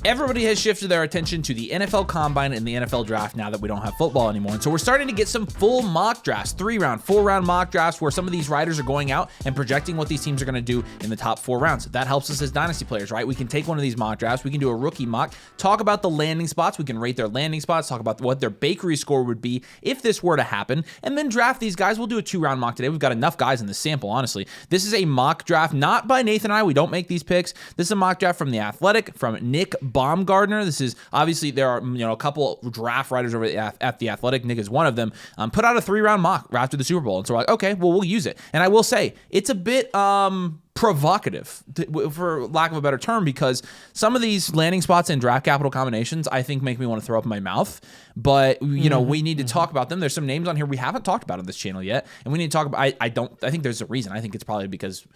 Everybody has shifted their attention to the NFL Combine and the NFL Draft now that we don't have football anymore. And so we're starting to get some full mock drafts, 3-round, 4-round mock drafts where some of these writers are going out and projecting what these teams are going to do in the top 4 rounds. That helps us as Dynasty players, right? We can take one of these mock drafts. We can do a rookie mock, talk about the landing spots. We can rate their landing spots, talk about what their bakery score would be if this were to happen, and then draft these guys. We'll do a 2-round mock today. We've got enough guys in the sample, honestly. This is a mock draft, not by Nathan and I. We don't make these picks. This is a mock draft from The Athletic, from Nick Baumgardner. This is obviously there are a couple draft writers over at The Athletic. Nick is one of them. Put out a 3-round mock after the Super Bowl, and so we're like, okay, well, we'll use it. And I will say it's a bit provocative, for lack of a better term, because some of these landing spots and draft capital combinations I think make me want to throw up in my mouth. But we need to talk about them. There's some names on here we haven't talked about on this channel yet, and we need to talk about. I think there's a reason. I think it's probably because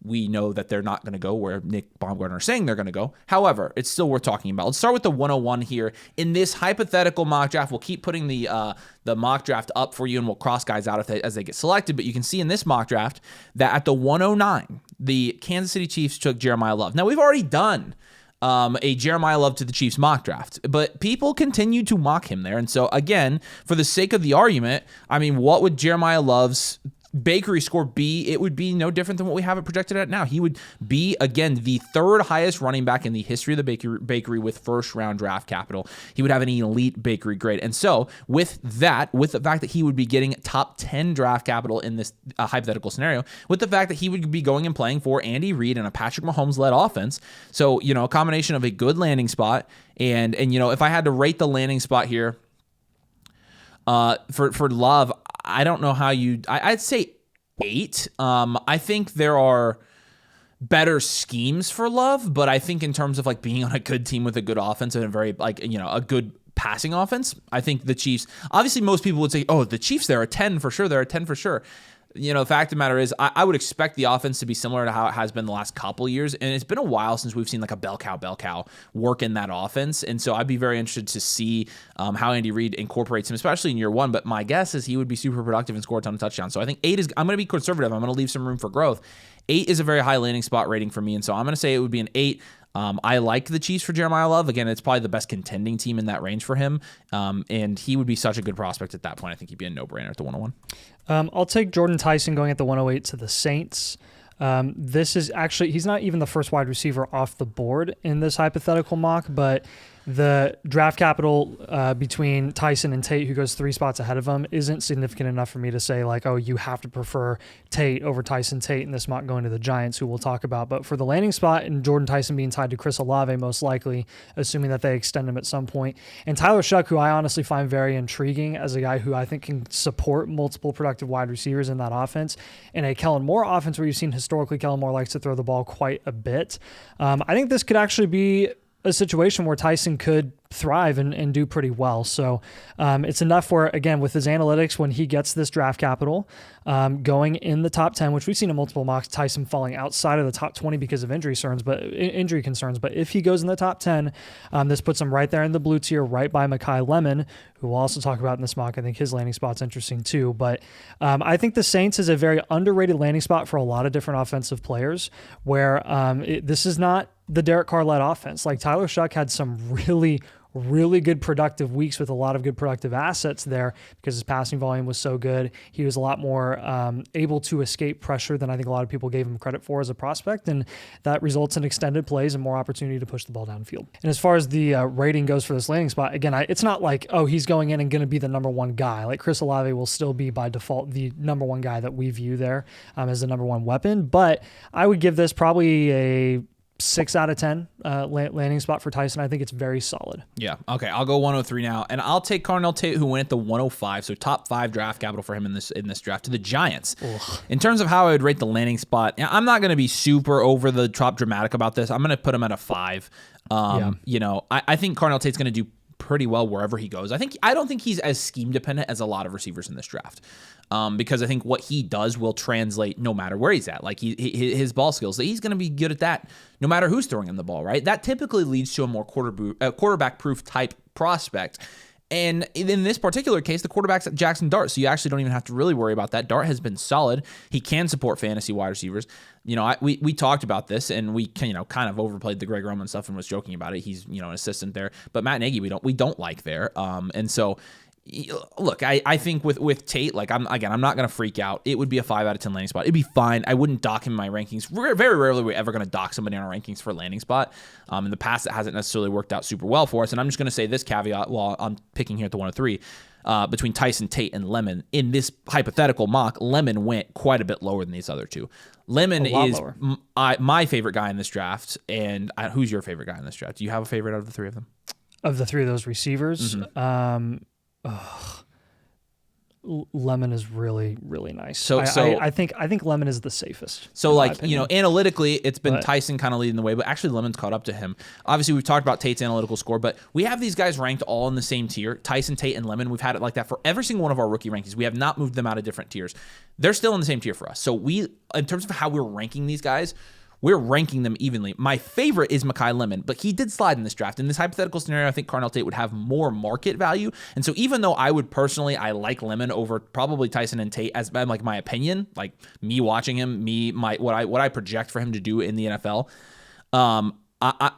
we know that they're not going to go where Nick Baumgardner is saying they're going to go. However, it's still worth talking about. Let's start with the 101 here. In this hypothetical mock draft, we'll keep putting the mock draft up for you, and we'll cross guys out as they get selected. But you can see in this mock draft that at the 109, the Kansas City Chiefs took Jeremiah Love. Now, we've already done a Jeremiah Love to the Chiefs mock draft, but people continue to mock him there. And so, again, for the sake of the argument, I mean, what would Jeremiah Love's bakery score be? It would be no different than what we have it projected at now. He would be, again, the 3rd highest running back in the history of the bakery with 1st-round draft capital. He would have an elite bakery grade. And so with that, with the fact that he would be getting top 10 draft capital in this hypothetical scenario, with the fact that he would be going and playing for Andy Reid and a Patrick Mahomes-led offense, so, a combination of a good landing spot and if I had to rate the landing spot here for Love, I don't know how I'd say 8. I think there are better schemes for Love, but I think in terms of like being on a good team with a good offense and a very a good passing offense, I think the Chiefs, obviously most people would say, oh, the Chiefs, they're a 10 for sure. They're a 10 for sure. The fact of the matter is, I would expect the offense to be similar to how it has been the last couple of years, and it's been a while since we've seen like a bell cow work in that offense, and so I'd be very interested to see how Andy Reid incorporates him, especially in year 1, but my guess is he would be super productive and score a ton of touchdowns. So I think 8 is, I'm going to be conservative. I'm going to leave some room for growth. 8 is a very high landing spot rating for me, and so I'm going to say it would be an 8. I like the Chiefs for Jeremiah Love. Again, it's probably the best contending team in that range for him, and he would be such a good prospect at that point. I think he'd be a no-brainer at the 101. I'll take Jordan Tyson going at the 108 to the Saints. This is actually, he's not even the first wide receiver off the board in this hypothetical mock, but the draft capital between Tyson and Tate, who goes 3 spots ahead of him, isn't significant enough for me to say like, oh, you have to prefer Tate over Tyson Tate in this mock going to the Giants, who we'll talk about. But for the landing spot and Jordan Tyson being tied to Chris Olave, most likely, assuming that they extend him at some point, and Tyler Shuck, who I honestly find very intriguing as a guy who I think can support multiple productive wide receivers in that offense. In a Kellen Moore offense where you've seen historically Kellen Moore likes to throw the ball quite a bit, I think this could actually be a situation where Tyson could thrive and do pretty well. So it's enough where, again, with his analytics, when he gets this draft capital going in the top 10, which we've seen in multiple mocks, Tyson falling outside of the top 20 because of injury concerns. But if he goes in the top 10, this puts him right there in the blue tier, right by Mekhi Lemon, who we'll also talk about in this mock. I think his landing spot's interesting too. But I think the Saints is a very underrated landing spot for a lot of different offensive players, where this is not the Derek Carr-led offense. Like, Tyler Shuck had some really good productive weeks with a lot of good productive assets there because his passing volume was so good. He was a lot more able to escape pressure than I think a lot of people gave him credit for as a prospect, and that results in extended plays and more opportunity to push the ball downfield. And as far as the rating goes for this landing spot, again, it's not like, oh, he's going in and going to be the number 1 guy. Like, Chris Olave will still be by default the number 1 guy that we view there as the number 1 weapon, but I would give this probably a 6 out of 10 landing spot for Tyson. I think it's very solid. Yeah. Okay. I'll go 103 now, and I'll take Carnell Tate, who went at the 105. So top 5 draft capital for him in this draft, to the Giants. Ugh. In terms of how I would rate the landing spot, I'm not going to be super over the top dramatic about this. I'm going to put him at a 5. I think Carnell Tate's going to do pretty well wherever he goes. I don't think he's as scheme dependent as a lot of receivers in this draft. Because I think what he does will translate no matter where he's at. Like his ball skills, he's going to be good at that no matter who's throwing him the ball, right? That typically leads to a more quarterback-proof type prospect. And in this particular case, the quarterback's Jackson Dart, so you actually don't even have to really worry about that. Dart has been solid. He can support fantasy wide receivers. We talked about this, and we kind of overplayed the Greg Roman stuff and was joking about it. He's an assistant there, but Matt Nagy we don't like there. And so. Look, I think with Tate, like I'm not going to freak out. It would be a 5 out of 10 landing spot. It'd be fine. I wouldn't dock him in my rankings. Very rarely we're ever going to dock somebody on our rankings for a landing spot. In the past, it hasn't necessarily worked out super well for us. And I'm just going to say this caveat while I'm picking here at the 103. Between Tyson, Tate, and Lemon, in this hypothetical mock, Lemon went quite a bit lower than these other two. Lemon is my favorite guy in this draft. And who's your favorite guy in this draft? Do you have a favorite out of the three of them? Of the three of those receivers? Mm-hmm. Lemon is really, really nice. So I think Lemon is the safest. So analytically, it's been Tyson kind of leading the way, but actually Lemon's caught up to him. Obviously, we've talked about Tate's analytical score, but we have these guys ranked all in the same tier. Tyson, Tate, and Lemon. We've had it like that for every single one of our rookie rankings. We have not moved them out of different tiers. They're still in the same tier for us. So in terms of how we're ranking these guys, we're ranking them evenly. My favorite is Mekhi Lemon, but he did slide in this draft. In this hypothetical scenario, I think Carnell Tate would have more market value. And so even though I like Lemon over probably Tyson and Tate as like my opinion, like me watching him, what I project for him to do in the NFL,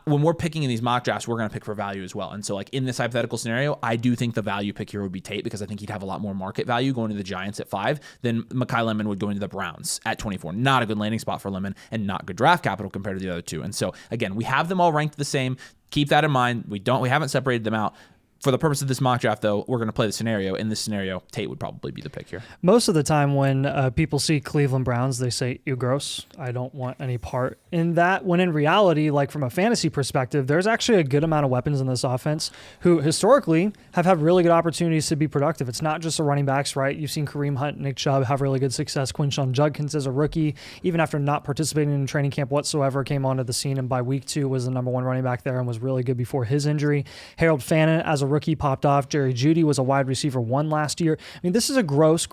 when we're picking in these mock drafts, we're going to pick for value as well. And so like in this hypothetical scenario, I do think the value pick here would be Tate because I think he'd have a lot more market value going to the Giants at 5 than Mekhi Lemon would go into the Browns at 24. Not a good landing spot for Lemon and not good draft capital compared to the other two. And so again, we have them all ranked the same. Keep that in mind. We haven't separated them out. For the purpose of this mock draft, though, we're going to play the scenario. In this scenario, Tate would probably be the pick here. Most of the time when people see Cleveland Browns, they say, "Ew, gross. I don't want any part in that." When in reality, like from a fantasy perspective, there's actually a good amount of weapons in this offense who historically have had really good opportunities to be productive. It's not just the running backs, right? You've seen Kareem Hunt, Nick Chubb have really good success. Quinshon Judkins as a rookie, even after not participating in training camp whatsoever, came onto the scene and by week 2 was the number 1 running back there and was really good before his injury. Harold Fannin as a rookie popped off. Jerry Jeudy was a wide receiver 1 last year. I mean, this is a gross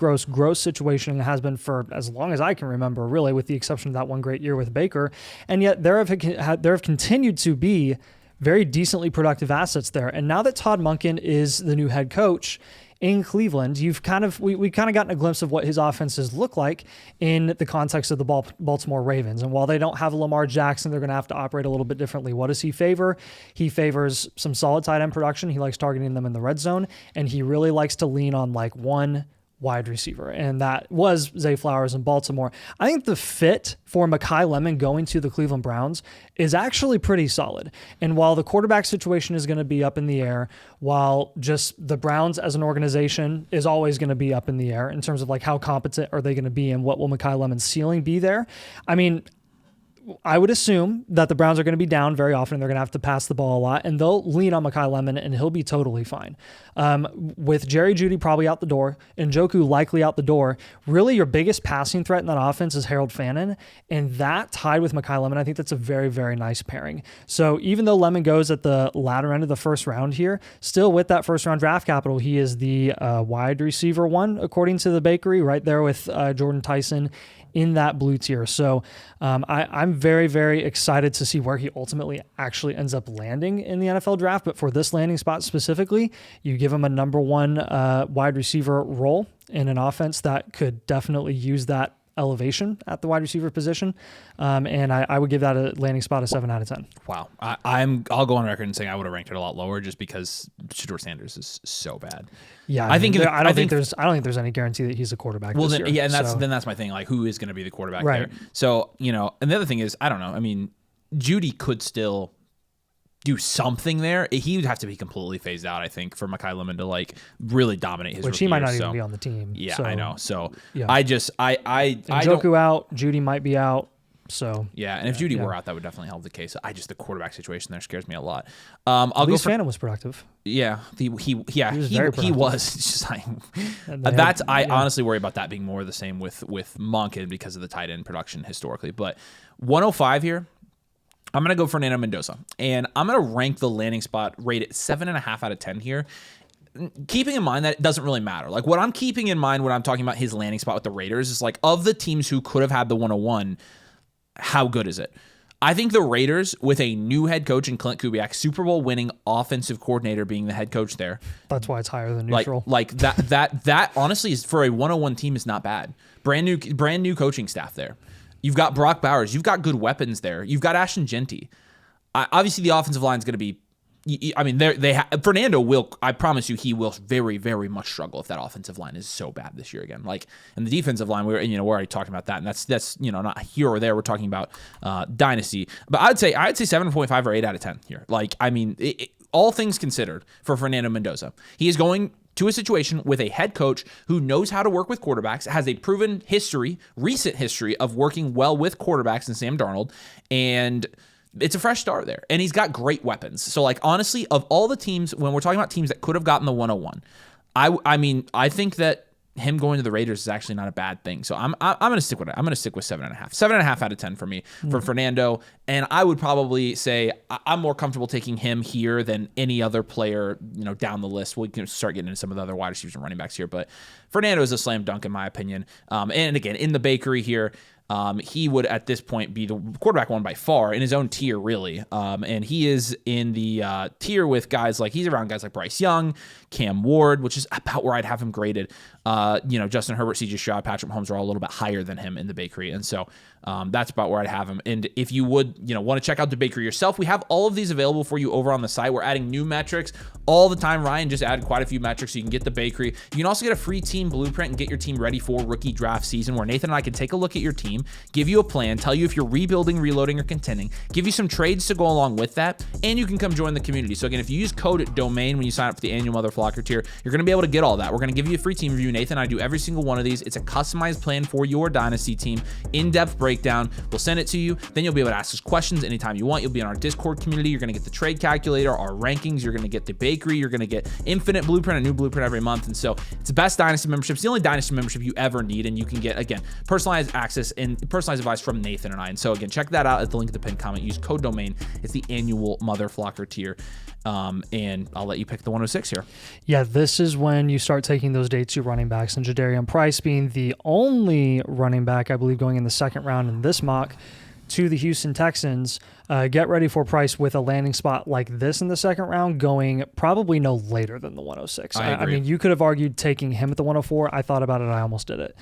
situation and has been for as long as I can remember, really, with the exception of that one great year with Baker. And yet there have continued to be very decently productive assets there. And now that Todd Monken is the new head coach in Cleveland, we kind of gotten a glimpse of what his offenses look like in the context of the Baltimore Ravens. And while they don't have a Lamar Jackson, they're going to have to operate a little bit differently. What does he favor? He favors some solid tight end production. He likes targeting them in the red zone, and he really likes to lean on like one wide receiver, and that was Zay Flowers in Baltimore. I think the fit for Mekhi Lemon going to the Cleveland Browns is actually pretty solid. And while the quarterback situation is going to be up in the air, while just the Browns as an organization is always going to be up in the air in terms of like how competent are they going to be and what will Mekhi Lemon's ceiling be there, I mean, I would assume that the Browns are going to be down very often. They're going to have to pass the ball a lot, and they'll lean on Mekhi Lemon, and he'll be totally fine. With Jerry Jeudy probably out the door, and Njoku likely out the door, really your biggest passing threat in that offense is Harold Fannin, and that tied with Mekhi Lemon, I think that's a very, very nice pairing. So even though Lemon goes at the latter end of the first round here, still with that first-round draft capital, he is the wide receiver 1, according to the bakery, right there with Jordan Tyson in that blue tier. So I'm very, very excited to see where he ultimately actually ends up landing in the NFL draft. But for this landing spot specifically, you give him a number 1 wide receiver role in an offense that could definitely use that elevation at the wide receiver position. And I would give that a landing spot a 7 out of 10. Wow. I'll go on record and saying I would have ranked it a lot lower just because Shedeur Sanders is so bad. Yeah, I don't think there's any guarantee that he's a quarterback. Well, this then, year, yeah, and that's my thing. Like, who is going to be the quarterback right there? So, and the other thing is, I don't know. I mean, Jeudy could still do something there. He would have to be completely phased out, I think, for Mekhi Lemon to like really dominate his. Which he might not even be on the team. Yeah, so, I know. So yeah. Njoku out, Jeudy might be out. So yeah, and if Jeudy were out, that would definitely help the case. The quarterback situation there scares me a lot. At least Fannin was productive. Yeah, he was. It's just like I honestly worry about that being more of the same with Monken because of the tight end production historically. But 105 here. I'm going to go Fernando Mendoza, and I'm going to rank the landing spot rate at 7.5 out of 10 here. Keeping in mind that it doesn't really matter. Like what I'm keeping in mind when I'm talking about his landing spot with the Raiders is like of the teams who could have had the 101, how good is it? I think the Raiders, with a new head coach in Clint Kubiak, Super Bowl winning offensive coordinator being the head coach there. That's why it's higher than neutral. Like that honestly is, for a 101 team, is not bad. Brand new coaching staff there. You've got Brock Bowers. You've got good weapons there. You've got Ashton Genty. Obviously, the offensive line is going to be. I mean, Fernando will. I promise you, he will very, very much struggle if that offensive line is so bad this year again. Like, and the defensive line, we're already talking about that, and that's not here or there. We're talking about Dynasty, but I'd say 7.5 or 8 out of 10 here. Like, I mean, all things considered for Fernando Mendoza, he is going to a situation with a head coach who knows how to work with quarterbacks, has a proven recent history of working well with quarterbacks in Sam Darnold, and it's a fresh start there. And he's got great weapons. So, like, honestly, of all the teams, when we're talking about teams that could have gotten the 101, I think that him going to the Raiders is actually not a bad thing. So I'm going to stick with it. I'm going to stick with 7.5. 7.5 out of 10 for me for Fernando. And I would probably say I'm more comfortable taking him here than any other player, down the list. We can start getting into some of the other wide receivers and running backs here, but Fernando is a slam dunk in my opinion. And again, in the bakery here, he would at this point be the quarterback one by far in his own tier, really. And he is in the tier with he's around guys like Bryce Young, Cam Ward, which is about where I'd have him graded. Justin Herbert, CJ Stroud, Patrick Mahomes are all a little bit higher than him in the bakery. And so that's about where I'd have him. And if you would, want to check out the bakery yourself, we have all of these available for you over on the site. We're adding new metrics all the time. Ryan just added quite a few metrics so you can get the bakery. You can also get a free team blueprint and get your team ready for rookie draft season, where Nathan and I can take a look at your team, give you a plan, tell you if you're rebuilding, reloading, or contending, give you some trades to go along with that, and you can come join the community. So again, if you use code DOMAIN when you sign up for the annual Mother Flocker tier, you're going to be able to get all that. We're going to give you a free team review. Nathan and I do every single one of these. It's a customized plan for your Dynasty team, in-depth breakdown. We'll send it to you. Then you'll be able to ask us questions anytime you want. You'll be in our Discord community. You're going to get the trade calculator, our rankings. You're going to get the bakery. You're going to get infinite blueprint, a new blueprint every month. And so it's the best Dynasty membership. It's the only Dynasty membership you ever need. And you can get, again, personalized access and personalized advice from Nathan and I. And so again, check that out at the link in the pinned comment. Use code DOMAIN. It's the annual Mother Flocker tier. And I'll let you pick the 106 here. Yeah, this is when you start taking those day 2 running backs, and Jadarian Price being the only running back, I believe, going in the second round in this mock to the Houston Texans. Get ready for Price with a landing spot like this in the second round, going probably no later than the 106. I mean, you could have argued taking him at the 104. I thought about it. I almost did it.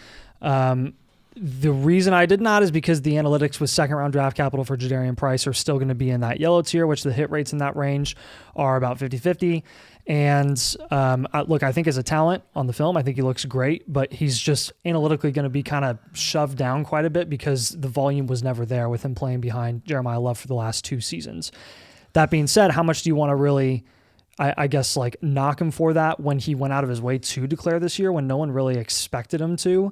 The reason I did not is because the analytics with second round draft capital for Jadarian Price are still going to be in that yellow tier, which the hit rates in that range are about 50-50. And look, I think as a talent on the film, I think he looks great, but he's just analytically going to be kind of shoved down quite a bit because the volume was never there with him playing behind Jeremiah Love for the last 2 seasons. That being said, how much do you want to really, I guess, like knock him for that when he went out of his way to declare this year when no one really expected him to?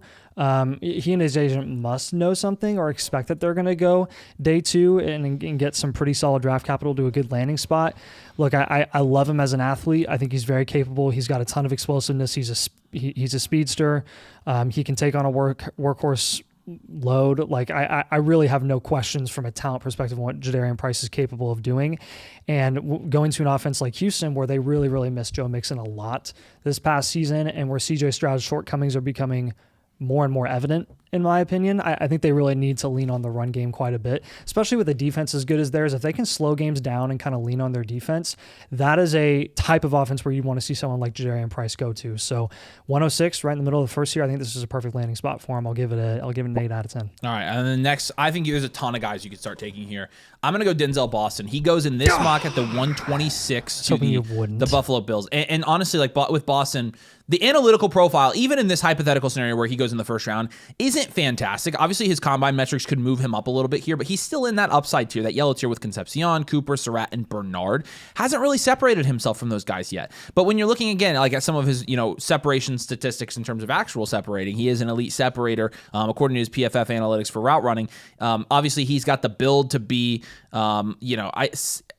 He and his agent must know something or expect that they're going to go day 2 and get some pretty solid draft capital to a good landing spot. Look, I love him as an athlete. I think he's very capable. He's got a ton of explosiveness. He's a speedster. He can take on a workhorse load. Like I really have no questions from a talent perspective on what Jadarian Price is capable of doing. And going to an offense like Houston, where they really, really missed Joe Mixon a lot this past season, and where CJ Stroud's shortcomings are becoming more and more evident, in my opinion. I think they really need to lean on the run game quite a bit, especially with a defense as good as theirs. If they can slow games down and kind of lean on their defense, that is a type of offense where you want to see someone like Jadarian Price go to. So 106, right in the middle of the first year, I think this is a perfect landing spot for him. I'll give it an 8 out of 10. All right, and then next, I think there's a ton of guys you could start taking here. I'm going to go Denzel Boston. He goes in this mock at the 126 to the Buffalo Bills. And honestly, like with Boston, the analytical profile, even in this hypothetical scenario where he goes in the first round, isn't fantastic. Obviously, his combine metrics could move him up a little bit here, but he's still in that upside tier, that yellow tier with Concepcion, Cooper, Surratt, and Bernard. Hasn't really separated himself from those guys yet. But when you're looking again, like at some of his, separation statistics in terms of actual separating, he is an elite separator according to his PFF analytics for route running. Obviously, he's got the build to be,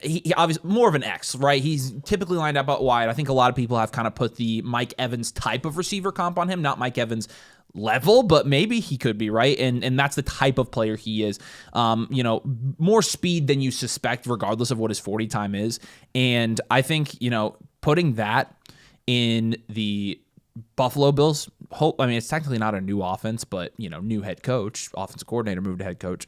he obviously more of an X, right? He's typically lined up out wide. I think a lot of people have kind of put the Mike Evans type of receiver comp on him, not Mike Evans level, but maybe he could be, right? And that's the type of player he is. More speed than you suspect, regardless of what his 40 time is. And I think, putting that in the Buffalo Bills, it's technically not a new offense, but new head coach, offensive coordinator, moved to head coach.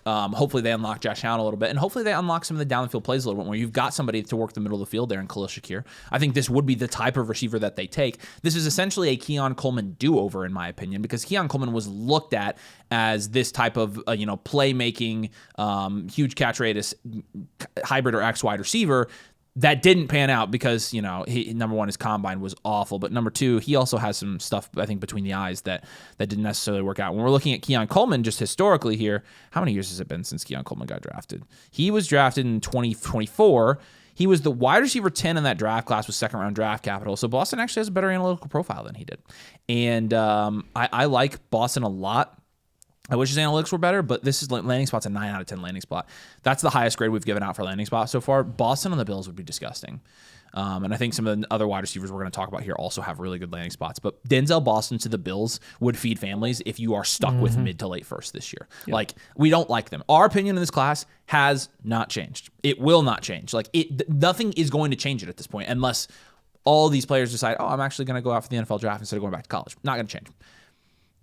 Hopefully they unlock Josh Allen a little bit, and hopefully they unlock some of the down the field plays a little bit where you've got somebody to work the middle of the field there in Khalil Shakir. I think this would be the type of receiver that they take. This is essentially a Keon Coleman do-over, in my opinion, because Keon Coleman was looked at as this type of playmaking, huge catch radius hybrid or X wide receiver. That didn't pan out because, number one, his combine was awful. But number two, he also has some stuff, I think, between the eyes that didn't necessarily work out. When we're looking at Keon Coleman, just historically here, how many years has it been since Keon Coleman got drafted? He was drafted in 2024. He was the wide receiver 10 in that draft class with second-round draft capital. So Boston actually has a better analytical profile than he did. And I like Boston a lot. I wish his analytics were better, but this is landing spot's a 9 out of 10 landing spot. That's the highest grade we've given out for landing spot so far. Boston on the Bills would be disgusting. And I think some of the other wide receivers we're going to talk about here also have really good landing spots. But Denzel Boston to the Bills would feed families if you are stuck with mid to late first this year. Yep. Like, we don't like them. Our opinion in this class has not changed. It will not change. Nothing is going to change it at this point unless all these players decide, I'm actually going to go out for the NFL draft instead of going back to college. Not going to change.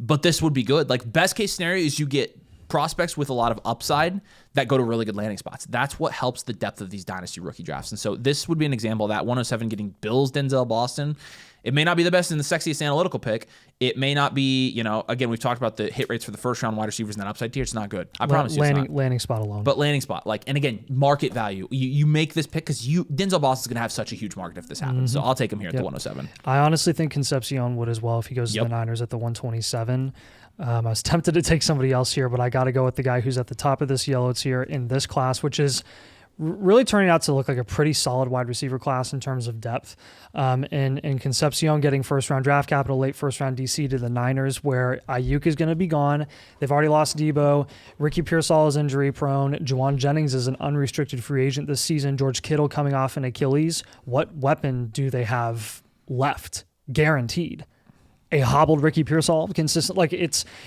But this would be good. Like, best case scenario is you get prospects with a lot of upside that go to really good landing spots. That's what helps the depth of these dynasty rookie drafts. And so this would be an example of that. 107 getting Bills, Denzel Boston. It may not be the best and the sexiest analytical pick. It may not be, again, we've talked about the hit rates for the first round wide receivers in that upside tier. It's not good. I promise you it's not. Landing spot alone. But landing spot. And again, market value. You make this pick because Denzel Boston's going to have such a huge market if this happens. So I'll take him here at the 107. I honestly think Concepcion would as well if he goes to the Niners at the 127. I was tempted to take somebody else here, but I got to go with the guy who's at the top of this yellow tier in this class, which is really turning out to look like a pretty solid wide receiver class in terms of depth. And Concepcion getting first-round draft capital, late first-round DC to the Niners, where Ayuk is going to be gone. They've already lost Debo. Ricky Pearsall is injury-prone. Juwan Jennings is an unrestricted free agent this season. George Kittle coming off an Achilles. What weapon do they have left? Guaranteed. A hobbled Ricky Pearsall, consistent.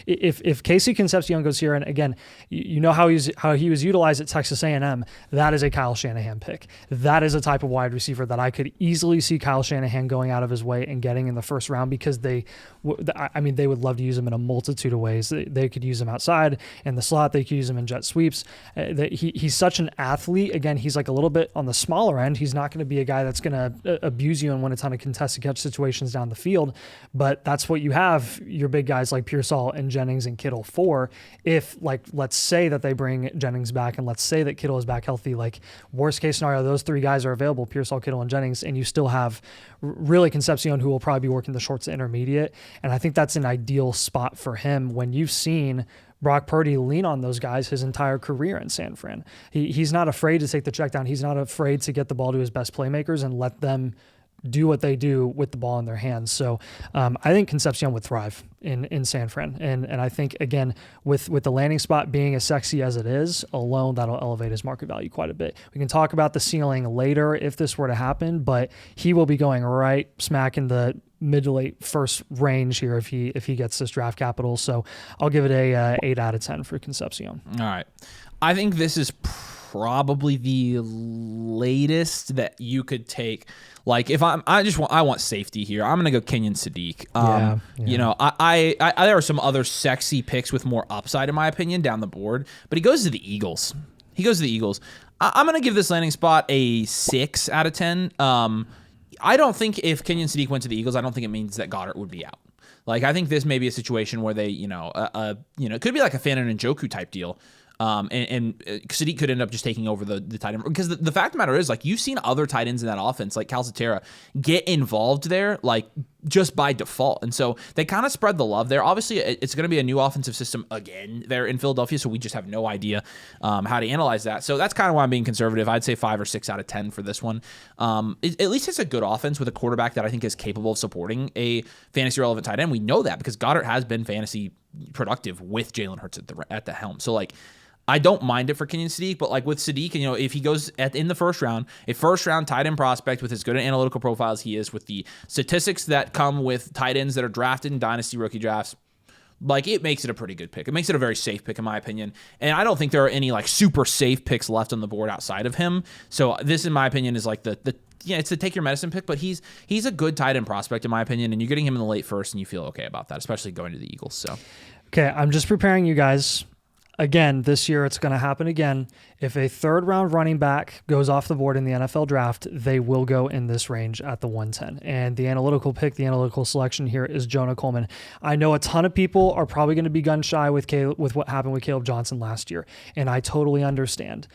If Casey Concepcion goes here, and again, you know how he was utilized at Texas A&M. That is a Kyle Shanahan pick. That is a type of wide receiver that I could easily see Kyle Shanahan going out of his way and getting in the first round because they would love to use him in a multitude of ways. They could use him outside in the slot. They could use him in jet sweeps. He's such an athlete. Again, he's like a little bit on the smaller end. He's not going to be a guy that's going to abuse you and win a ton of contested catch situations down the field, but that's what you have your big guys like Pearsall and Jennings and Kittle for. If, let's say that they bring Jennings back and let's say that Kittle is back healthy, worst case scenario, those three guys are available, Pearsall, Kittle, and Jennings, and you still have really Concepcion who will probably be working the short to intermediate. And I think that's an ideal spot for him when you've seen Brock Purdy lean on those guys his entire career in San Fran. He's not afraid to take the check down. He's not afraid to get the ball to his best playmakers and let them do what they do with the ball in their hands. So I think Concepcion would thrive in San Fran. And I think, again, with the landing spot being as sexy as it is alone, that'll elevate his market value quite a bit. We can talk about the ceiling later if this were to happen, but he will be going right smack in the mid to late first range here if he gets this draft capital. So I'll give it a 8 out of 10 for Concepcion. All right. I think this is probably the latest that you could take. If I want safety here, I'm gonna go Kenyon Sadiq. There are some other sexy picks with more upside in my opinion down the board, but he goes to the Eagles. I'm gonna give this landing spot a 6 out of 10. I don't think if Kenyon Sadiq went to the Eagles, I don't think it means that Goddard would be out. I think this may be a situation where they, it could be like a Fannin Njoku type deal. And Sadiq could end up just taking over the tight end. Because the fact of the matter is, you've seen other tight ends in that offense, like Calcaterra, get involved there, just by default. And so they kind of spread the love there. Obviously, it's going to be a new offensive system again there in Philadelphia, so we just have no idea how to analyze that. So that's kind of why I'm being conservative. I'd say 5 or 6 out of 10 for this one. At least it's a good offense with a quarterback that I think is capable of supporting a fantasy-relevant tight end. We know that because Goddard has been fantasy productive with Jalen Hurts at the helm. So, I don't mind it for Kenyon Sadiq, but with Sadiq, if he goes in the first round, a first-round tight end prospect with as good an analytical profile as he is, with the statistics that come with tight ends that are drafted in dynasty rookie drafts, it makes it a pretty good pick. It makes it a very safe pick in my opinion, and I don't think there are any super safe picks left on the board outside of him. So this, in my opinion, is it's a take your medicine pick, but he's a good tight end prospect in my opinion, and you're getting him in the late first, and you feel okay about that, especially going to the Eagles. So, okay, I'm just preparing you guys. again, this year it's going to happen again. If a third round running back goes off the board in the NFL draft, they will go in this range at the 110. And the analytical pick, the analytical selection here is Jonah Coleman. I know a ton of people are probably going to be gun shy with what happened with Caleb Johnson last year, and I totally understand.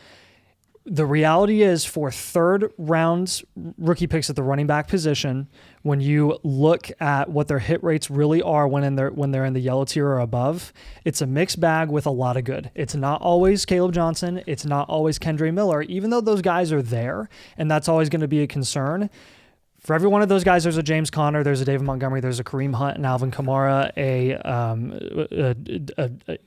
The reality is, for third round rookie picks at the running back position, when you look at what their hit rates really are when they're in the yellow tier or above, it's a mixed bag with a lot of good. It's not always Caleb Johnson. It's not always Kendre Miller, even though those guys are there, and that's always going to be a concern. For every one of those guys, there's a James Conner, there's a David Montgomery, there's a Kareem Hunt, and Alvin Kamara,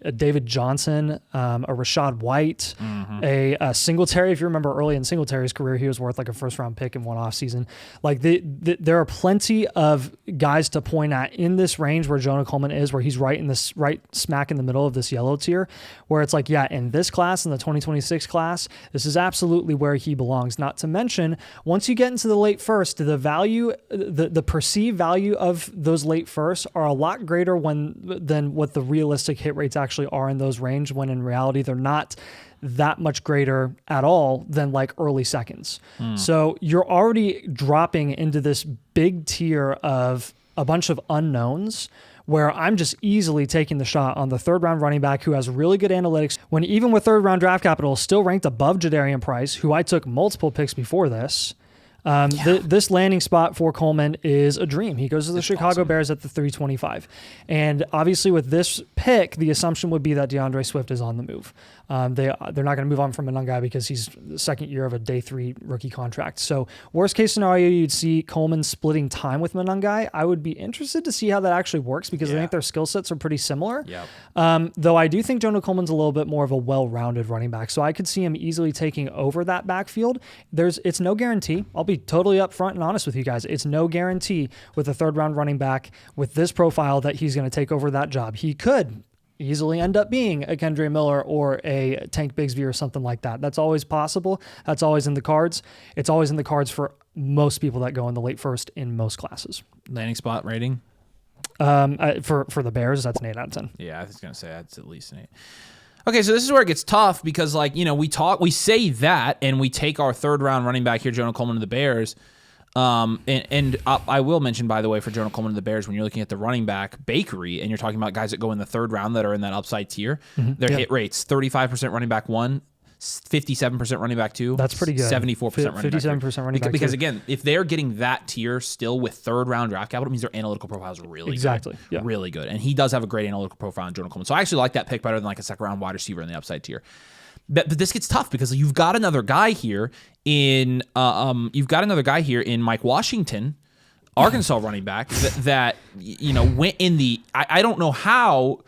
a David Johnson, a Rashad White, a Singletary. If you remember early in Singletary's career, he was worth like a first-round pick in one offseason. Like there are plenty of guys to point at in this range where Jonah Coleman is, where he's right smack in the middle of this yellow tier, where it's like, yeah, in this class, in the 2026 class, this is absolutely where he belongs. Not to mention, once you get into the late first, the perceived value of those late firsts are a lot greater than what the realistic hit rates actually are in those range, when in reality they're not that much greater at all than like early seconds. So you're already dropping into this big tier of a bunch of unknowns, where I'm just easily taking the shot on the third round running back who has really good analytics, when even with third round draft capital still ranked above Jadarian Price, who I took multiple picks before this. This landing spot for Coleman is a dream. He goes to the Chicago Bears at the 325. And obviously with this pick, the assumption would be that DeAndre Swift is on the move. They're not going to move on from Monangai because he's the second year of a day 3 rookie contract. So worst case scenario, you'd see Coleman splitting time with Monangai. I would be interested to see how that actually works, because I think their skill sets are pretty similar. Though I do think Jonah Coleman's a little bit more of a well-rounded running back. So I could see him easily taking over that backfield. It's no guarantee. I'll be totally upfront and honest with you guys. It's no guarantee with a third round running back with this profile that he's going to take over that job. He could easily end up being a Kendre Miller or a Tank Bigsby or something like that. That's always possible. That's always in the cards. It's always in the cards for most people that go in the late first in most classes. Landing spot rating? For the Bears, that's an 8 out of 10. Yeah, I was going to say that's at least an 8. Okay, so this is where it gets tough, because we say that, and we take our third round running back here, Jonah Coleman, to the Bears. I will mention, by the way, for Jonah Coleman to the Bears, when you're looking at the running back bakery and you're talking about guys that go in the third round that are in that upside tier, their hit rates, 35% running back 1, 57% running back 2. That's pretty good. 74% running back 57% running back 2. Because again, if they're getting that tier still with third round draft capital, it means their analytical profile is really good. Really good. And he does have a great analytical profile in Jonah Coleman. So I actually like that pick better than like a second round wide receiver in the upside tier. But this gets tough, because you've got another guy here in Mike Washington, Arkansas running back that went in the I don't know how,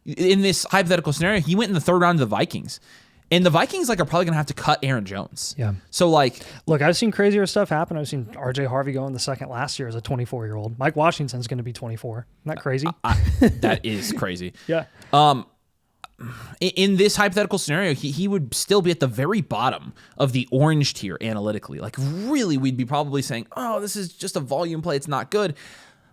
in this hypothetical scenario, he went in the third round to the Vikings. And the Vikings are probably going to have to cut Aaron Jones. Yeah. So look, I've seen crazier stuff happen. I've seen RJ Harvey go in the second last year as a 24-year-old. Mike Washington's going to be 24. Isn't that crazy? That is crazy. Yeah. In this hypothetical scenario, he would still be at the very bottom of the orange tier analytically. Like, really, we'd be probably saying, oh, this is just a volume play. It's not good.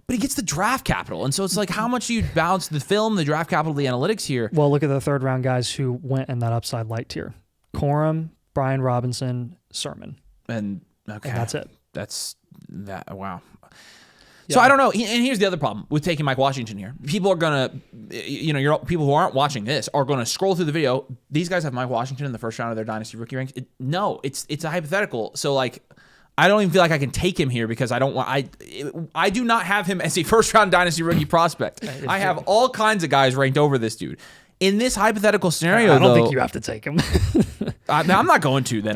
But he gets the draft capital. And so it's like, how much do you balance the film, the draft capital, the analytics here? Well, look at the third round guys who went in that upside light tier. Corum, Brian Robinson, Sermon. And that's it. That's that. Wow. So I don't know. And here's the other problem with taking Mike Washington here. People are going to, people who aren't watching this are going to scroll through the video. These guys have Mike Washington in the first round of their Dynasty rookie ranks. It's a hypothetical. So like, I don't even feel like I can take him here, because I do not have him as a first round Dynasty rookie prospect. I have all kinds of guys ranked over this dude. In this hypothetical scenario, I don't think you have to take him. I'm not going to. Then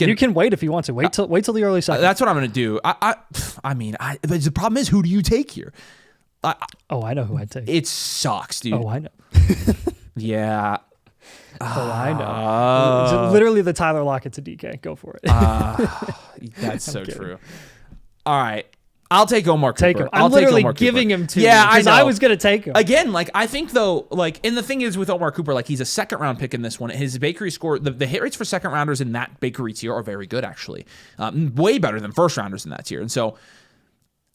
You can wait if you want to. Wait till the early second. That's what I'm going to do. But the problem is, who do you take here? I know who I'd take. It sucks, dude. Oh, I know. Yeah. I know. It's literally the Tyler Lockett to DK. Go for it. That's so true. All right. I'll take Omar Cooper. Take him. I'm literally giving him to you. Yeah, I know. I was going to take him. Again, I think though, and the thing is with Omar Cooper, he's a second round pick in this one. His bakery score, the hit rates for second rounders in that bakery tier are very good, actually. Way better than first rounders in that tier. And so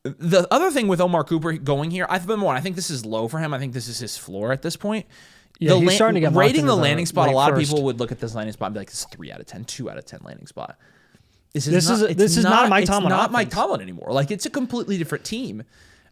The other thing with Omar Cooper going here, I think this is low for him. I think this is his floor at this point. Yeah, he's starting to get rating the landing spot. A lot of first. people would look at this landing spot and be like, "This is 3 out of 10, 2 out of 10 landing spot." This is not Mike Tomlin. It's not Mike Tomlin anymore. Like, it's a completely different team.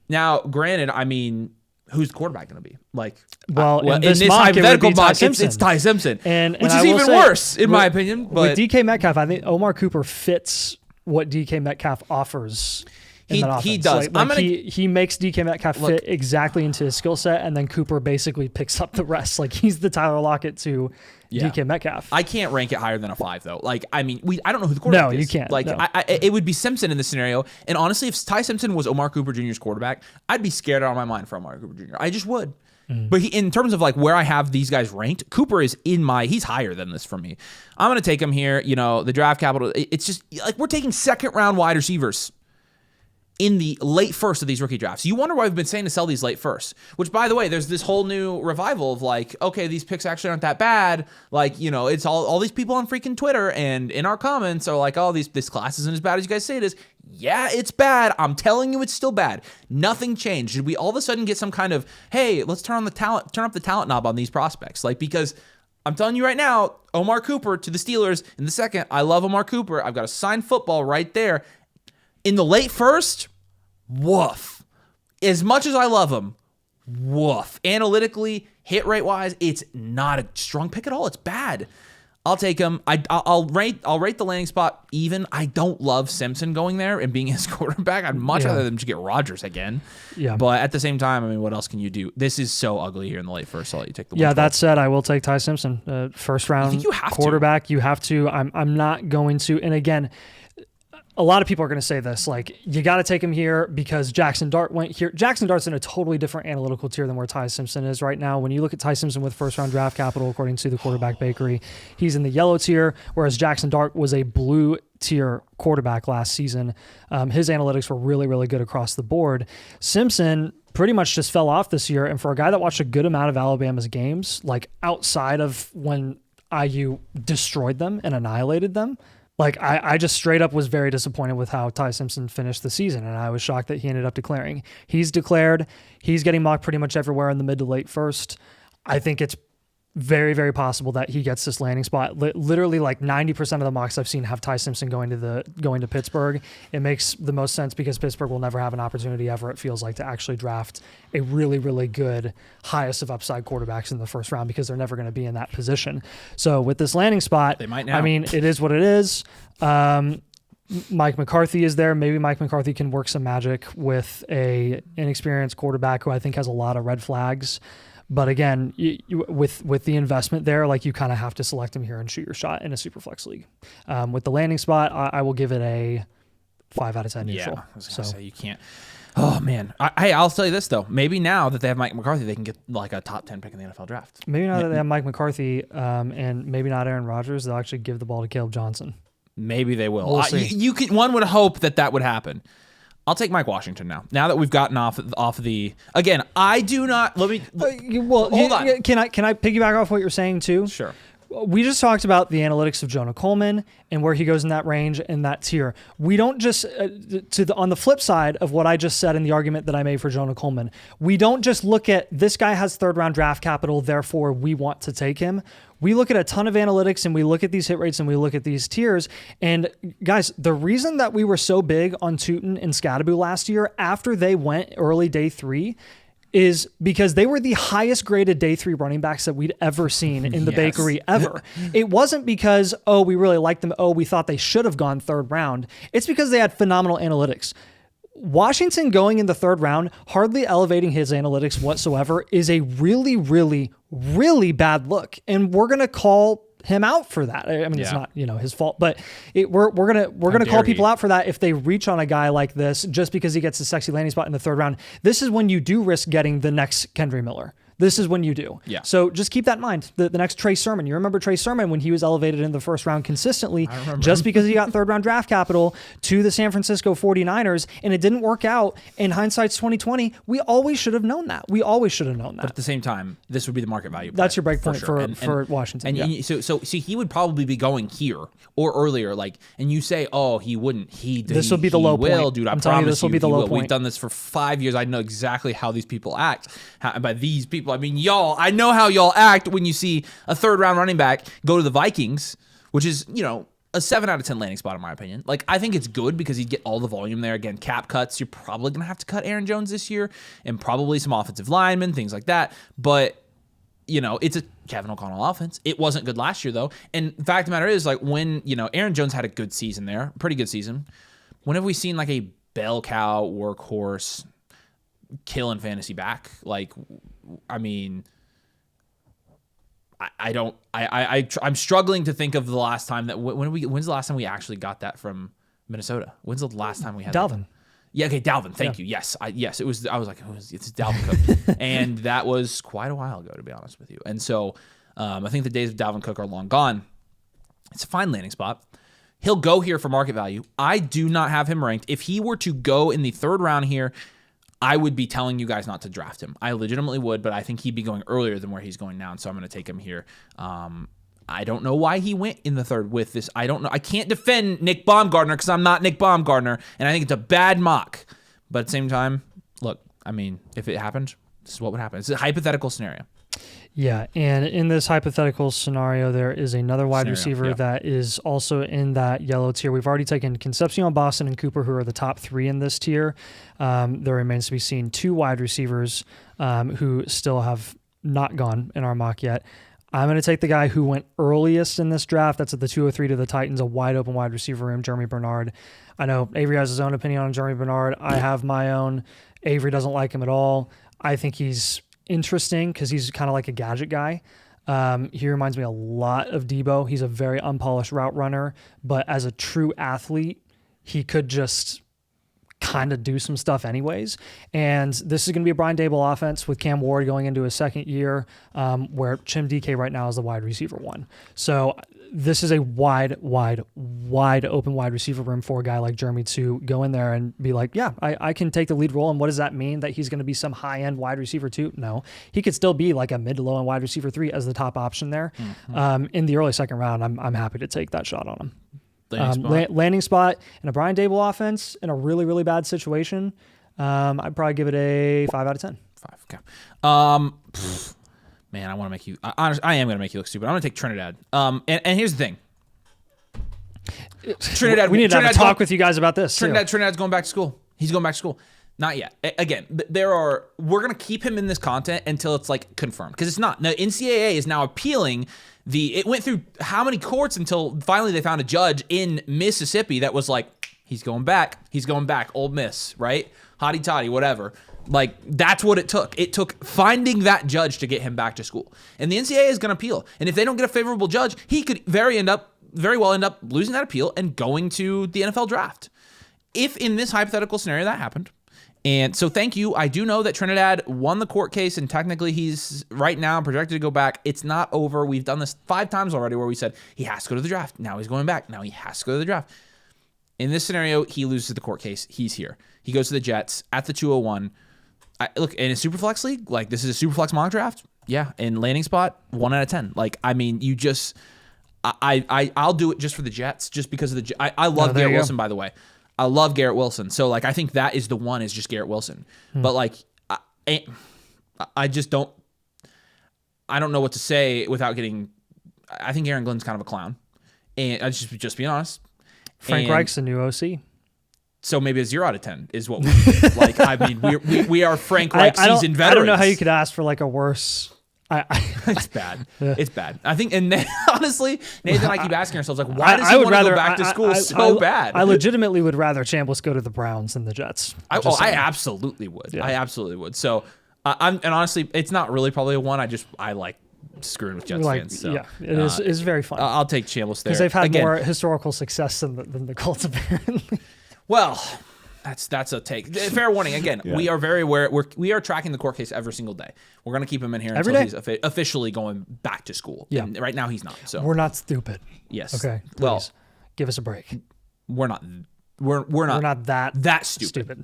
Now, granted, I mean, who's the quarterback going to be? Like, in this mock, hypothetical mock, it's Ty Simpson, and which I is will even say, worse in my opinion. But with DK Metcalf, I think Omar Cooper fits what DK Metcalf offers. He does. He makes DK Metcalf fit exactly into his skill set, and then Cooper basically picks up the rest. Like, he's the Tyler Lockett to DK Metcalf. I can't rank it higher than a 5 though. Like, I mean, I don't know who the quarterback is. No, you can't. Like, no. it would be Simpson in this scenario. And honestly, if Ty Simpson was Omar Cooper Jr.'s quarterback, I'd be scared out of my mind for Omar Cooper Jr. I just would. But in terms of like where I have these guys ranked, Cooper is he's higher than this for me. I'm going to take him here. You know, the draft capital, it's just like we're taking second round wide receivers in the late first of these rookie drafts. You wonder why we've been saying to sell these late first, which, by the way, there's this whole new revival of like, okay, these picks actually aren't that bad. Like, you know, it's all these people on freaking Twitter and in our comments are like, oh, this class isn't as bad as you guys say it is. Yeah, it's bad. I'm telling you, it's still bad. Nothing changed. Did we all of a sudden get some kind of, hey, let's turn up the talent knob on these prospects? Like, because I'm telling you right now, Omar Cooper to the Steelers in the second. I love Omar Cooper. I've got a signed football right there. In the late first, woof. As much as I love him, woof. Analytically, hit rate wise, it's not a strong pick at all. It's bad. I'll take him. I'll rate the landing spot even. I don't love Simpson going there and being his quarterback. I'd much rather them just get Rodgers again. Yeah. But at the same time, I mean, what else can you do? This is so ugly here in the late first. So I'll let you take the 112. That said, I will take Ty Simpson, first round quarterback. You have to. I'm not going to. And again, a lot of people are going to say this, like, you got to take him here because Jackson Dart went here. Jackson Dart's in a totally different analytical tier than where Ty Simpson is right now. When you look at Ty Simpson with first-round draft capital, according to the Quarterback Bakery, he's in the yellow tier, whereas Jackson Dart was a blue tier quarterback last season. His analytics were really, really good across the board. Simpson pretty much just fell off this year, and for a guy that watched a good amount of Alabama's games, like outside of when IU destroyed them and annihilated them, like, I just straight up was very disappointed with how Ty Simpson finished the season, and I was shocked that he ended up declaring. He's declared. He's getting mocked pretty much everywhere in the mid to late first. I think it's very, very possible that he gets this landing spot. Literally, like 90% of the mocks I've seen have Ty Simpson going to Pittsburgh. It makes the most sense because Pittsburgh will never have an opportunity ever, it feels like, to actually draft a really, really good, highest of upside quarterbacks in the first round because they're never going to be in that position. So with this landing spot, they might now. I mean, it is what it is. Mike McCarthy is there. Maybe Mike McCarthy can work some magic with a inexperienced quarterback who I think has a lot of red flags. But again, with the investment there, like, you kind of have to select him here and shoot your shot in a super flex league. With the landing spot, I will give it a 5 out of 10 neutral. Yeah, I was going to say, you can't. Oh, man. I'll tell you this, though. Maybe now that they have Mike McCarthy, they can get like a top 10 pick in the NFL draft. Maybe now that they have Mike McCarthy and maybe not Aaron Rodgers, they'll actually give the ball to Caleb Johnson. Maybe they will. We'll see. One would hope that would happen. I'll take Mike Washington now. Now that we've gotten off of the again, I do not. Let me. Hold on. Can I piggyback off what you're saying too? Sure. We just talked about the analytics of Jonah Coleman and where he goes in that range and that tier. We don't just on the flip side of what I just said in the argument that I made for Jonah Coleman. We don't just look at this guy has third round draft capital, therefore we want to take him. We look at a ton of analytics and we look at these hit rates and we look at these tiers. And guys, the reason that we were so big on Tootin and Scadaboo last year after they went early day 3 is because they were the highest graded day 3 running backs that we'd ever seen in the bakery ever. It wasn't because, we really liked them. We thought they should have gone third round. It's because they had phenomenal analytics. Washington going in the third round, hardly elevating his analytics whatsoever, is a really, really, really bad look. And we're going to call him out for that. I mean, it's not, his fault, but we're gonna call people out for that if they reach on a guy like this just because he gets a sexy landing spot in the third round. This is when you do risk getting the next Kendry Miller. This is when you do. Yeah. So just keep that in mind. The next Trey Sermon. You remember Trey Sermon when he was elevated in the first round consistently, just because he got third round draft capital to the San Francisco 49ers, and it didn't work out. In hindsight's 2020, we always should have known that. But at the same time, this would be the market value. That's your break point sure. for Washington. And so see, he would probably be going here or earlier, like, and you say, oh, he wouldn't. This will be the low point. Dude, I I'm telling you, promise this will be the low point. We've done this for 5 years. I know exactly how these people act. By these people, I mean y'all. I know how y'all act when you see a third round running back go to the Vikings, which is, a 7 out of 10 landing spot in my opinion. Like, I think it's good because he'd get all the volume there. Again, cap cuts. You're probably going to have to cut Aaron Jones this year and probably some offensive linemen, things like that. But, it's a Kevin O'Connell offense. It wasn't good last year, though. And the fact of the matter is, like, when, Aaron Jones had a good season there, pretty good season. When have we seen, like, a bell cow workhorse killing fantasy back? Like, I mean... I'm struggling to think of the last time that when's the last time we actually got that from Minnesota? When's the last time we had Dalvin? That? Yeah, okay, Dalvin. Thank you. Yes, it was. I was like, it's Dalvin Cook, and that was quite a while ago, to be honest with you. And so, I think the days of Dalvin Cook are long gone. It's a fine landing spot. He'll go here for market value. I do not have him ranked. If he were to go in the third round here, I would be telling you guys not to draft him. I legitimately would, but I think he'd be going earlier than where he's going now, and so I'm going to take him here. I don't know why he went in the third with this. I don't know. I can't defend Nick Baumgartner because I'm not Nick Baumgartner, and I think it's a bad mock. But at the same time, look, I mean, if it happened, this is what would happen. It's a hypothetical scenario. Yeah, and in this hypothetical scenario, there is another wide receiver that is also in that yellow tier. We've already taken Concepcion, Boston, and Cooper, who are the top 3 in this tier. There remains to be seen 2 wide receivers who still have not gone in our mock yet. I'm going to take the guy who went earliest in this draft. That's at the 203 to the Titans, a wide open wide receiver room, Jeremy Bernard. I know Avery has his own opinion on Jeremy Bernard. I have my own. Avery doesn't like him at all. I think he's interesting because he's kind of like a gadget guy. He reminds me a lot of Debo. He's a very unpolished route runner, but as a true athlete, he could just kind of do some stuff anyways. And this is going to be a Brian Dable offense with Cam Ward going into his second year, where Chim DK right now is the wide receiver 1. So this is a wide open wide receiver room for a guy like Jeremy to go in there and be like, yeah, I can take the lead role. And what does that mean? That he's going to be some high-end wide receiver 2? No. He could still be like a mid to low-end wide receiver 3 as the top option there. Mm-hmm. In the early second round, I'm happy to take that shot on him. Landing spot in a Brian Dable offense in a really, really bad situation. I'd probably give it a 5 out of 10. 5, okay. Man, I want to make you... I am going to make you look stupid. I'm going to take Trinidad. And here's the thing. Trinidad... We need to have a talk with you guys about this. Trinidad's going back to school. He's going back to school. Not yet. Again, we're going to keep him in this content until it's like confirmed. Because it's not. Now, NCAA is now appealing it went through how many courts until finally they found a judge in Mississippi that was like, he's going back. Ole Miss, right? Hotty toddy, whatever. Like, that's what it took. It took finding that judge to get him back to school. And the NCAA is going to appeal. And if they don't get a favorable judge, he could very well end up losing that appeal and going to the NFL draft. If in this hypothetical scenario that happened, and so thank you. I do know that Trinidad won the court case, and technically he's right now projected to go back. It's not over. We've done this 5 times already where we said he has to go to the draft. Now he's going back. Now he has to go to the draft. In this scenario, he loses the court case. He's here. He goes to the Jets at the 201. Look, in a Superflex league, like this is a Superflex mock draft. Yeah, in landing spot, 1 out of 10. Like, I mean, you just, I'll do it just for the Jets, just because of the. I love Garrett Wilson, by the way. I love Garrett Wilson. So, like, I think that is the one, is just Garrett Wilson. But, like, I just don't, I don't know what to say without getting, I think Aaron Glenn's kind of a clown. And I just being honest. Frank Reich's the new OC. So maybe a 0 out of 10 is what we did. Like, I mean, we are Frank Reich seasoned veterans. I don't know how you could ask for, like, a worse. It's bad. Yeah. It's bad. I think, and then, honestly, Nathan and I keep asking ourselves, like, why does he want to go back to school so bad? I legitimately would rather Chambliss go to the Browns than the Jets. I absolutely would. Yeah. I absolutely would. So, and honestly, it's not really probably a 1. I like screwing with Jets fans. So, yeah, it's very fun. I'll take Chambliss there. Because they've had more historical success than the Colts, apparently. Well, That's a take. Fair warning. Again, we are very aware. We are tracking the court case every single day. We're going to keep him in here until he's officially going back to school. Yeah. And right now he's not. So we're not stupid. Yes. Okay. Please, well, give us a break. We're not. We're not that stupid.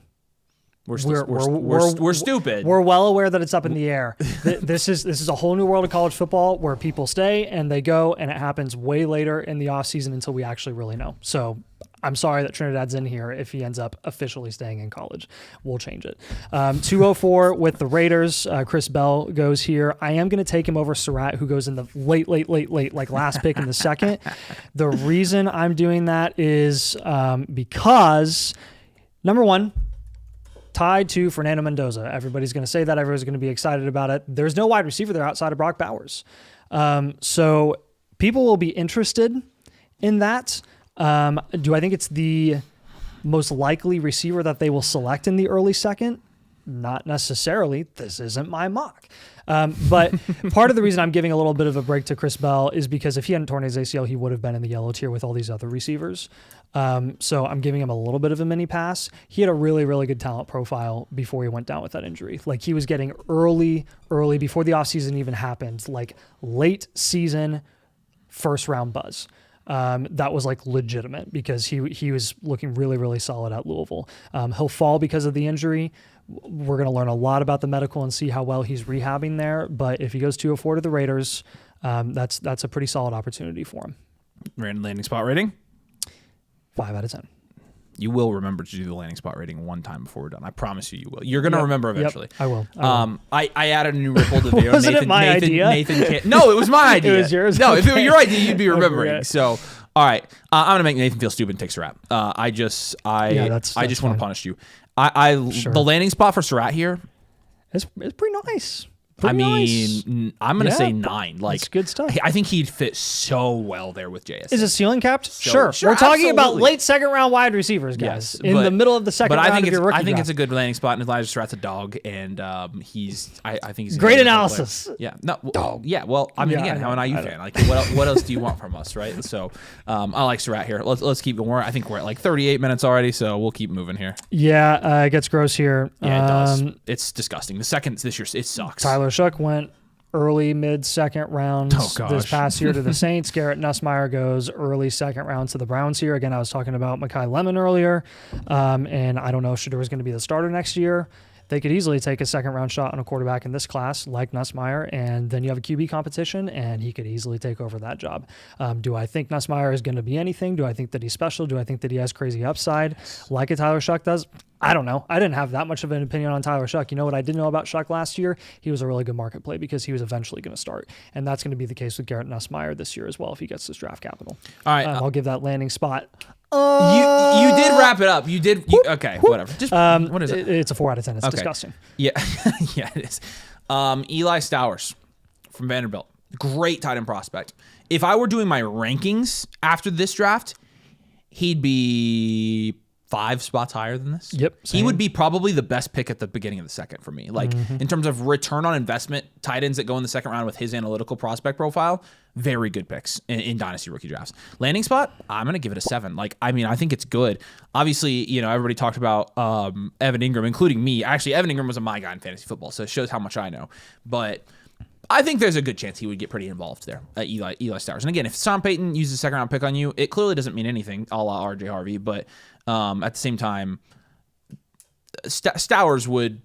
We're stupid. We're well aware that it's up in the air. This is a whole new world of college football where people stay and they go, and it happens way later in the offseason until we actually really know. So I'm sorry that Trinidad's in here if he ends up officially staying in college. We'll change it. 204 with the Raiders. Chris Bell goes here. I am going to take him over Surratt, who goes in the late, like last pick in the second. The reason I'm doing that is because, number one, tied to Fernando Mendoza. Everybody's going to say that. Everybody's going to be excited about it. There's no wide receiver there outside of Brock Bowers. So people will be interested in that. Do I think it's the most likely receiver that they will select in the early second? Not necessarily. This isn't my mock. But part of the reason I'm giving a little bit of a break to Chris Bell is because if he hadn't torn his ACL, he would have been in the yellow tier with all these other receivers. So I'm giving him a little bit of a mini pass. He had a really, really good talent profile before he went down with that injury. Like he was getting early before the offseason even happened, like late season, first round buzz. That was like legitimate because he was looking really, really solid at Louisville. He'll fall because of the injury. We're going to learn a lot about the medical and see how well he's rehabbing there. But if he goes 204 to the Raiders, that's a pretty solid opportunity for him. Random landing spot rating? 5 out of 10. You will remember to do the landing spot rating one time before we're done. I promise you will. You're going to remember eventually. I will. I added a new ripple to the video. Wasn't it my idea? No, it was my idea. It was yours? No, if it were your idea, you'd be remembering. So, all right. I'm going to make Nathan feel stupid and take Surratt. I just want to punish you. The landing spot for Surratt here. It's pretty nice. I'm going to say 9. Like, it's good stuff. I think he'd fit so well there with JS. Is it ceiling capped? Sure. We're talking about late second round wide receivers, guys. Yes, in the middle of the second round of your rookie I think draft. it's a good landing spot, and Elijah Surratt's a dog, and I think he's great analysis. Yeah. No. Dog. Yeah. Well, I mean, again, I'm an IU fan. Like, what else do you want from us, right? So, I like Surratt here. Let's keep going. I think we're at like 38 minutes already, so we'll keep moving here. Yeah, it gets gross here. Yeah, it does. It's disgusting. The seconds this year, it sucks. Tyler Shough went early, mid-second rounds this past year to the Saints. Garrett Nussmeier goes early second round to the Browns here. Again, I was talking about Mekhi Lemon earlier, and I don't know if Shedeur is going to be the starter next year. They could easily take a second-round shot on a quarterback in this class, like Nussmeier, and then you have a QB competition, and he could easily take over that job. Do I think Nussmeier is going to be anything? Do I think that he's special? Do I think that he has crazy upside like a Tyler Shough does? I don't know. I didn't have that much of an opinion on Tyler Shough. You know what I did know about Shough last year? He was a really good market play because he was eventually going to start, and that's going to be the case with Garrett Nussmeier this year as well if he gets this draft capital. All right. I'll give that landing spot. You did wrap it up. You did. Okay, whatever. Just what is it? It's a 4 out of 10. It's disgusting. Yeah, yeah, it is. Eli Stowers from Vanderbilt, great tight end prospect. If I were doing my rankings after this draft, he'd be 5 spots higher than this. Yep. He would be probably the best pick at the beginning of the second for me. Like in terms of return on investment, tight ends that go in the second round with his analytical prospect profile, very good picks in Dynasty rookie drafts. Landing spot, I'm going to give it a 7. Like, I mean, I think it's good. Obviously, everybody talked about Evan Ingram, including me. Actually, Evan Ingram was my guy in fantasy football, so it shows how much I know. But I think there's a good chance he would get pretty involved there, Eli Stowers. And again, if Sean Payton uses a second-round pick on you, it clearly doesn't mean anything, a la R.J. Harvey. But at the same time, Stowers would,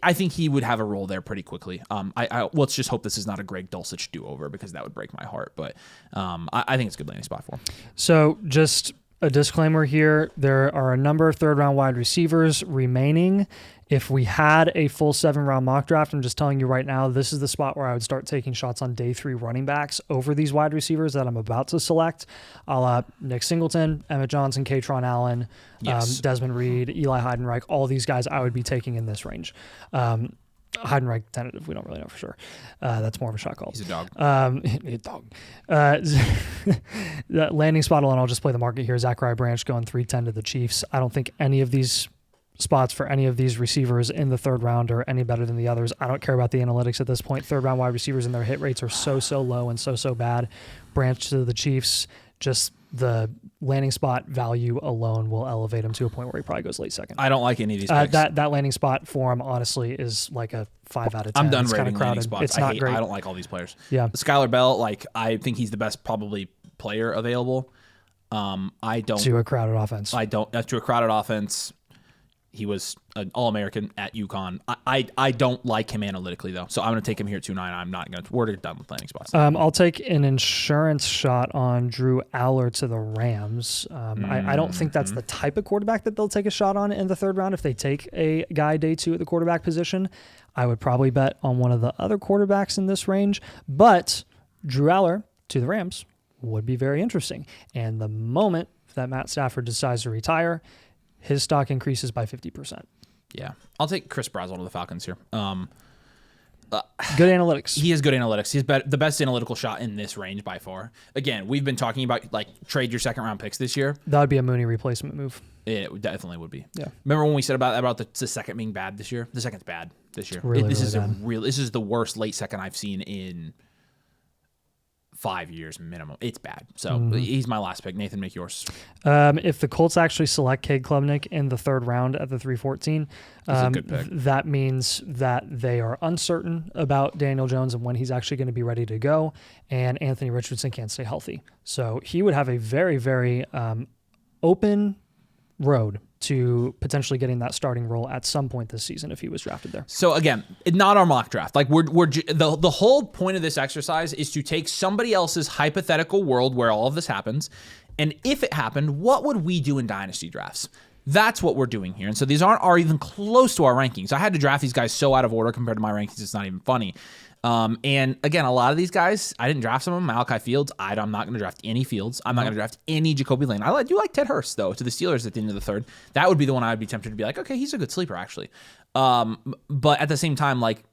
I think he would have a role there pretty quickly. Let's just hope this is not a Greg Dulcich do-over because that would break my heart. But I think it's a good landing spot for him. So just a disclaimer here. There are a number of third-round wide receivers remaining. If we had a full 7-round mock draft, I'm just telling you right now, this is the spot where I would start taking shots on day 3 running backs over these wide receivers that I'm about to select. A la Nick Singleton, Emmett Johnson, Katron Allen, Desmond Reed, Eli Heidenreich, all these guys I would be taking in this range. Heidenreich tentative, we don't really know for sure. That's more of a shot call. He's a dog. A dog. The landing spot alone, I'll just play the market here. Zachariah Branch going 310 to the Chiefs. I don't think any of these spots for any of these receivers in the third round are any better than the others. I don't care about the analytics at this point. Third round wide receivers and their hit rates are so low and so bad. Branch to the Chiefs, just the landing spot value alone will elevate him to a point where he probably goes late second. I don't like any of these picks. That landing spot for him, honestly, is like a 5 out of 10. I'm done it's rating crowded. landing spots. It's not great. I don't like all these players. Yeah. Skylar Bell, like, I think he's the best probably player available. I don't. To a crowded offense. To a crowded offense. He was an All-American at UConn. I don't like him analytically, though. So I'm going to take him here at 2.9. I'm not going to. We're done with landing spots. I'll take an insurance shot on Drew Aller to the Rams. I don't think that's the type of quarterback that they'll take a shot on in the third round. If they take a guy day 2 at the quarterback position, I would probably bet on one of the other quarterbacks in this range. But Drew Aller to the Rams would be very interesting. And the moment that Matt Stafford decides to retire, his stock increases by 50%. Yeah. I'll take Chris Brazzell to the Falcons here. Good analytics. He has good analytics. He's the best analytical shot in this range by far. Again, we've been talking about, like, trade your second round picks this year. That would be a Mooney replacement move. It definitely would be. Yeah. Remember when we said about the second being bad this year? The second's bad this year. This is the worst late second I've seen in 5 years minimum. It's bad. So he's my last pick. Nathan, make yours. If the Colts actually select Cade Klubnik in the third round at the 314, that means that they are uncertain about Daniel Jones and when he's actually going to be ready to go, and Anthony Richardson can't stay healthy. So he would have a very, very open road to potentially getting that starting role at some point this season if he was drafted there. So again, not our mock draft. Like the whole point of this exercise is to take somebody else's hypothetical world where all of this happens, and if it happened, what would we do in dynasty drafts? That's what we're doing here. And so these aren't even close to our rankings. I had to draft these guys so out of order compared to my rankings, it's not even funny. And again, a lot of these guys, I didn't draft some of them. Malachi Fields, I'm not going to draft any Fields. I'm not going to draft any Jacoby Lane. I do like Ted Hurst, though, to the Steelers at the end of the third. That would be the one I would be tempted to be like, okay, he's a good sleeper, actually. But at the same time, like,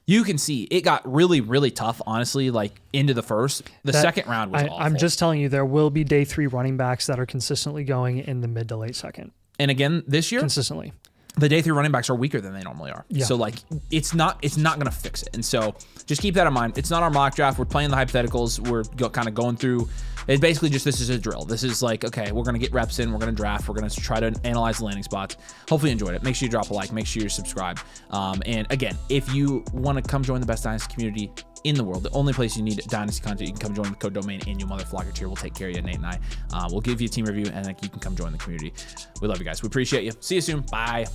you can see it got really, really tough, honestly, like into the first. The second round was awful. I'm just telling you, there will be day 3 running backs that are consistently going in the mid to late second. And again, this year, consistently, the day 3 running backs are weaker than they normally are. Yeah. So, like, it's not going to fix it. And so just keep that in mind. It's not our mock draft. We're playing the hypotheticals. We're kind of going through. It's basically just, this is a drill. This is like, okay, we're going to get reps in. We're going to draft. We're going to try to analyze the landing spots. Hopefully you enjoyed it. Make sure you drop a like. Make sure you subscribe. And again, if you want to come join the best Dynasty community in the world, the only place you need Dynasty content, you can come join with code domain and your motherflocker tier. We'll take care of you, Nate and I. We'll give you a team review, and then you can come join the community. We love you guys. We appreciate you. See you soon. Bye.